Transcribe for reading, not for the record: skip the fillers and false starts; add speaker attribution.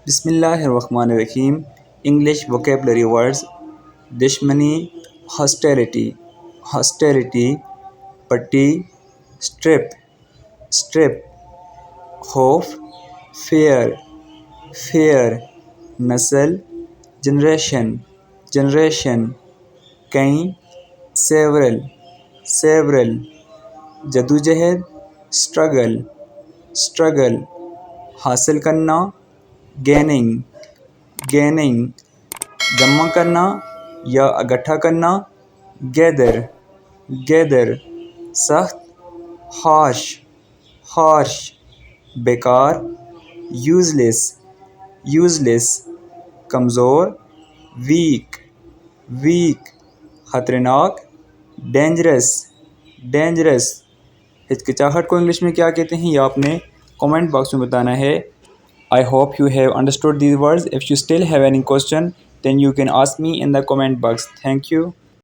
Speaker 1: بسم اللہ الرحمن الرحیم. انگلش ووکیبلری ورڈز: دشمنی، ہاسٹیلٹی، پٹی، اسٹرپ، خوف، فیئر، نسل، جنریشن، کئی، سیورل، جدوجہد، اسٹرگل، حاصل کرنا، گیننگ، جمع کرنا یا اکٹھا کرنا، گیدر، سخت، ہارش، بیکار، یوزلیس، کمزور، ویک، خطرناک، ڈینجرس. ہچکچاہٹ کو انگلش میں کیا کہتے ہیں یہ آپ نے کامنٹ باکس میں بتانا ہے. I hope you have understood these words. If you still have any question, then you can ask me in the comment box. Thank you.